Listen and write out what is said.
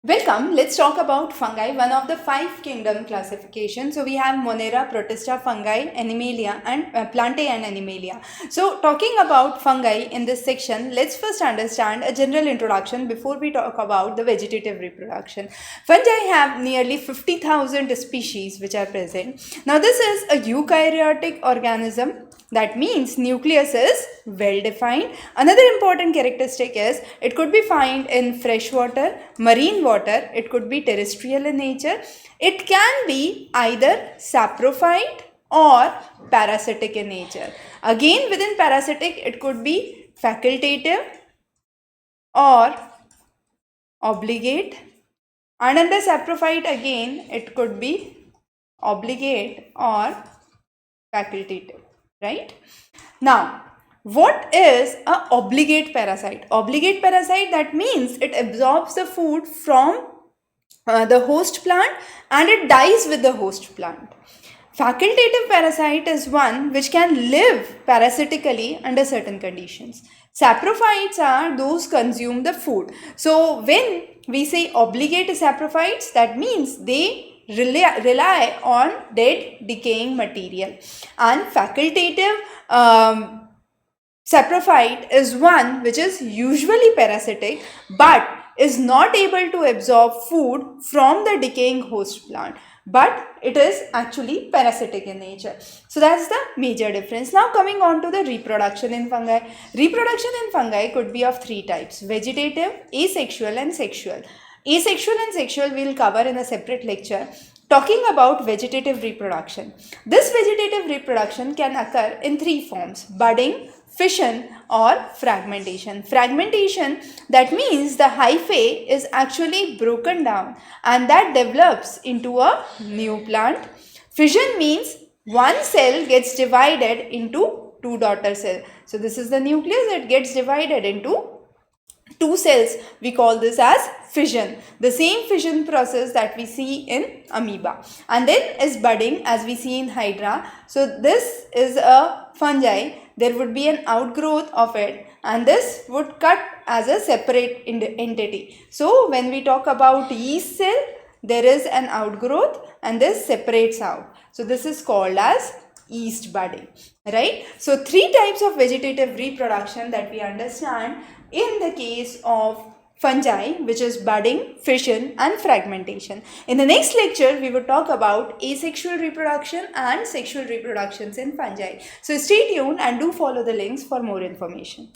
Welcome. Let's talk about fungi, one of the 5 kingdom classifications. So we have Monera, Protista, fungi, Animalia and Plantae and Animalia. So talking about fungi in this section, let's first understand a general introduction before we talk about the vegetative reproduction. Fungi have nearly 50,000 species which are present. Now this is a eukaryotic organism. That means nucleus is well defined. Another important characteristic is it could be found in fresh water, marine water, it could be terrestrial in nature. It can be either saprophyte or parasitic in nature. Again, within parasitic, it could be facultative or obligate. And under saprophyte again, it could be obligate or facultative. Right? Now, what is a obligate parasite? Obligate parasite, that means it absorbs the food from the host plant and it dies with the host plant. Facultative parasite is one which can live parasitically under certain conditions. Saprophytes are those consume the food. So when we say obligate saprophytes, that means they rely on dead decaying material. And facultative saprophyte is one which is usually parasitic but is not able to absorb food from the decaying host plant, but it is actually parasitic in nature. So that's the major difference. Now coming on to the reproduction in fungi. Reproduction in fungi could be of 3 types: vegetative, asexual and sexual. Asexual and sexual we will cover in a separate lecture. Talking about vegetative reproduction. This vegetative reproduction can occur in 3 forms: budding, fission or fragmentation. Fragmentation, that means the hyphae is actually broken down and that develops into a new plant. Fission means one cell gets divided into 2 daughter cells. So this is the nucleus, it gets divided into 2 cells. We call this as fission. The same fission process that we see in amoeba. And then is budding, as we see in hydra. So this is a fungi. There would be an outgrowth of it and this would cut as a separate entity. So when we talk about yeast cell, there is an outgrowth and this separates out. So this is called as yeast budding, right? So 3 types of vegetative reproduction that we understand in the case of fungi, which is budding, fission and fragmentation. In the next lecture, we will talk about asexual reproduction and sexual reproductions in fungi. So stay tuned and do follow the links for more information.